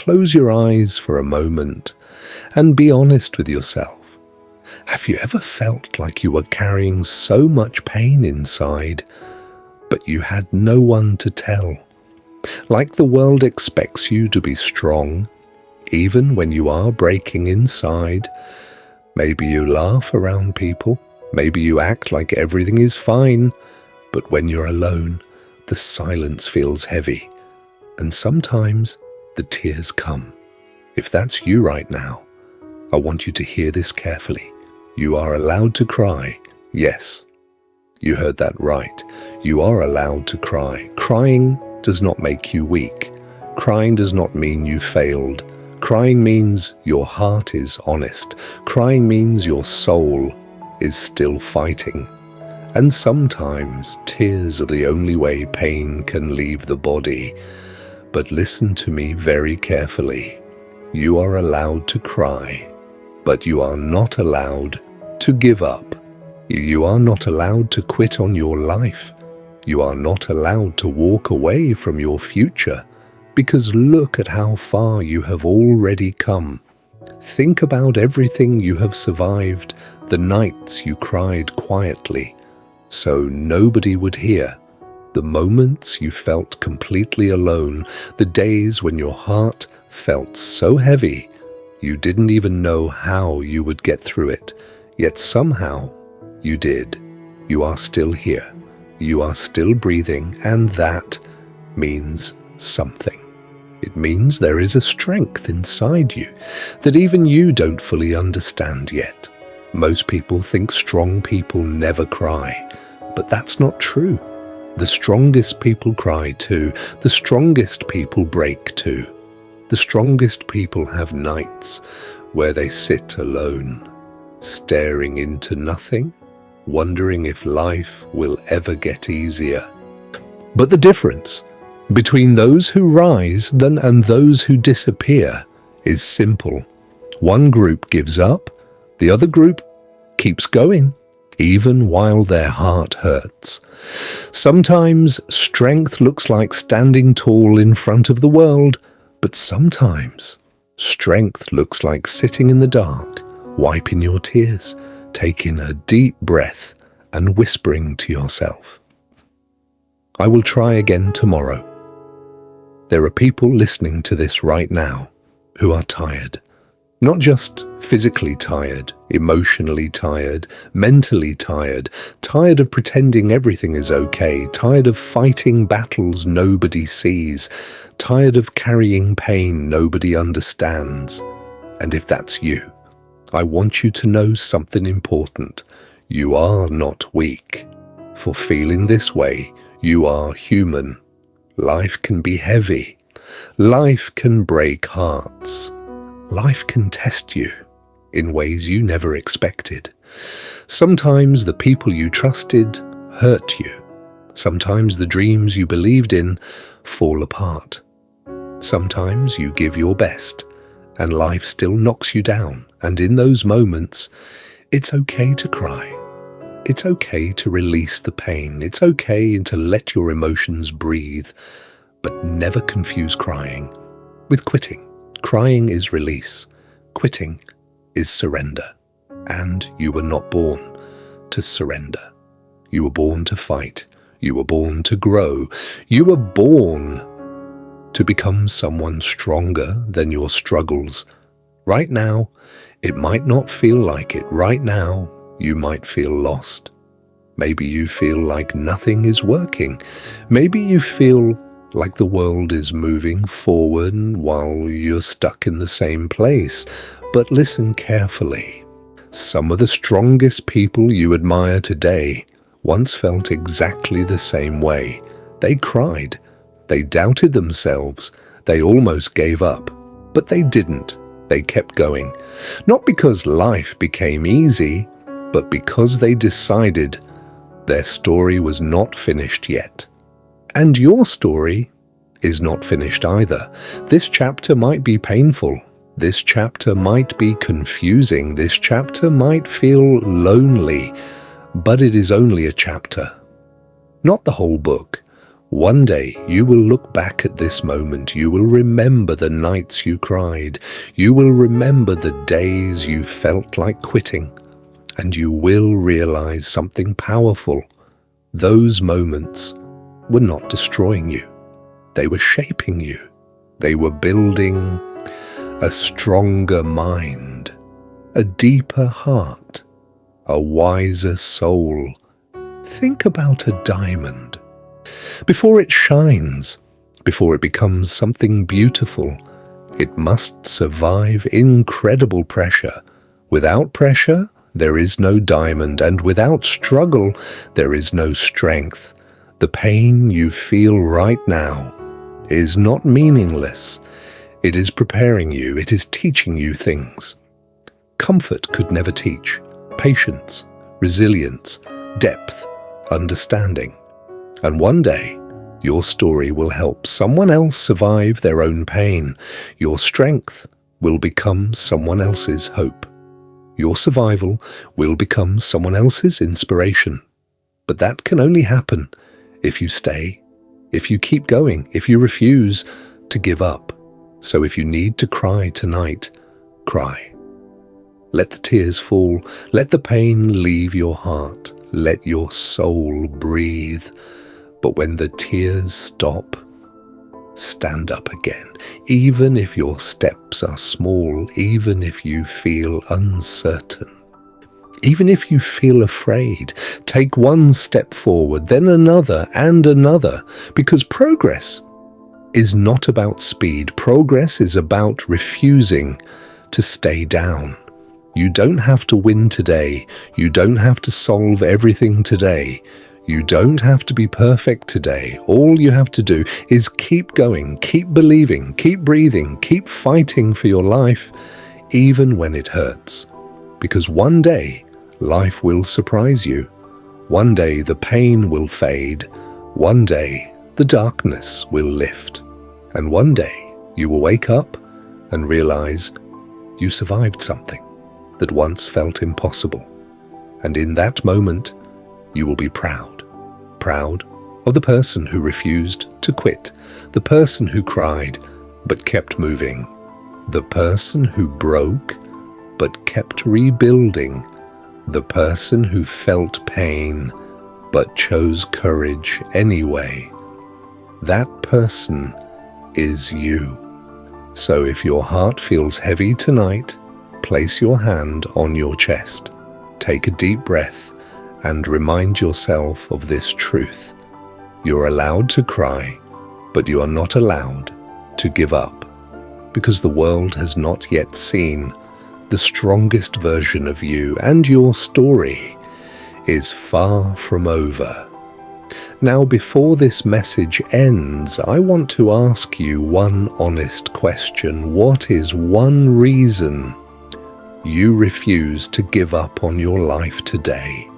close your eyes for a moment and be honest with yourself. Have you ever felt like you were carrying so much pain inside, but you had no one to tell? Like the world expects you to be strong, even when you are breaking inside. Maybe you laugh around people, maybe you act like everything is fine, but when you're alone, the silence feels heavy, and sometimes the tears come. If that's you right now, I want you to hear this carefully. You are allowed to cry. Yes, you heard that right. You are allowed to cry. Crying does not make you weak. Crying does not mean you failed. Crying means your heart is honest. Crying means your soul is still fighting. And sometimes tears are the only way pain can leave the body. But listen to me very carefully. You are allowed to cry, but you are not allowed to give up. You are not allowed to quit on your life. You are not allowed to walk away from your future, because look at how far you have already come. Think about everything you have survived, the nights you cried quietly, so nobody would hear, the moments you felt completely alone, the days when your heart felt so heavy you didn't even know how you would get through it, yet somehow you did. You are still here. You are still breathing, and that means something. It means there is a strength inside you that even you don't fully understand yet. Most people think strong people never cry, but that's not true. The strongest people cry too. The strongest people break too. The strongest people have nights where they sit alone, staring into nothing, wondering if life will ever get easier. But the difference between those who rise and those who disappear is simple. One group gives up, the other group keeps going, even while their heart hurts. Sometimes strength looks like standing tall in front of the world, but sometimes strength looks like sitting in the dark, wiping your tears, taking a deep breath and whispering to yourself, I will try again tomorrow. There are people listening to this right now who are tired. Not just physically tired, emotionally tired, mentally tired, tired of pretending everything is okay, tired of fighting battles nobody sees, tired of carrying pain nobody understands. And if that's you, I want you to know something important. You are not weak. For feeling this way, you are human. Life can be heavy. Life can break hearts. Life can test you in ways you never expected. Sometimes the people you trusted hurt you. Sometimes the dreams you believed in fall apart. Sometimes you give your best, and life still knocks you down. And in those moments, it's okay to cry. It's okay to release the pain. It's okay to let your emotions breathe, but never confuse crying with quitting. Crying is release. Quitting is surrender. And you were not born to surrender. You were born to fight. You were born to grow. You were born to become someone stronger than your struggles. Right now, it might not feel like it. Right now, you might feel lost. Maybe you feel like nothing is working. Maybe you feel like the world is moving forward while you're stuck in the same place. But listen carefully. Some of the strongest people you admire today once felt exactly the same way. They cried. They doubted themselves. They almost gave up. But they didn't. They kept going. Not because life became easy, but because they decided their story was not finished yet. And your story is not finished either. This chapter might be painful. This chapter might be confusing. This chapter might feel lonely. But it is only a chapter, not the whole book. One day you will look back at this moment. You will remember the nights you cried. You will remember the days you felt like quitting. And you will realize something powerful. Those moments were not destroying you. They were shaping you. They were building a stronger mind, a deeper heart, a wiser soul. Think about a diamond. Before it shines, before it becomes something beautiful, it must survive incredible pressure. Without pressure, there is no diamond, and without struggle, there is no strength. The pain you feel right now is not meaningless. It is preparing you. It is teaching you things. Comfort could never teach. Patience, resilience, depth, understanding. And one day, your story will help someone else survive their own pain. Your strength will become someone else's hope. Your survival will become someone else's inspiration. But that can only happen if you stay, if you keep going, if you refuse to give up. So if you need to cry tonight, cry. Let the tears fall. Let the pain leave your heart. Let your soul breathe. But when the tears stop, stand up again. Even if your steps are small, even if you feel uncertain, even if you feel afraid, take one step forward, then another and another, because progress is not about speed. Progress is about refusing to stay down. You don't have to win today. You don't have to solve everything today. You don't have to be perfect today. All you have to do is keep going, keep believing, keep breathing, keep fighting for your life, even when it hurts. Because one day, life will surprise you. One day, the pain will fade. One day, the darkness will lift. And one day, you will wake up and realize you survived something that once felt impossible. And in that moment, you will be proud. Proud of the person who refused to quit, the person who cried but kept moving, the person who broke but kept rebuilding, the person who felt pain but chose courage anyway. That person is you. So if your heart feels heavy tonight, place your hand on your chest, take a deep breath, and remind yourself of this truth. You're allowed to cry, but you are not allowed to give up, because the world has not yet seen the strongest version of you, and your story is far from over. Now, before this message ends, I want to ask you one honest question. What is one reason you refuse to give up on your life today?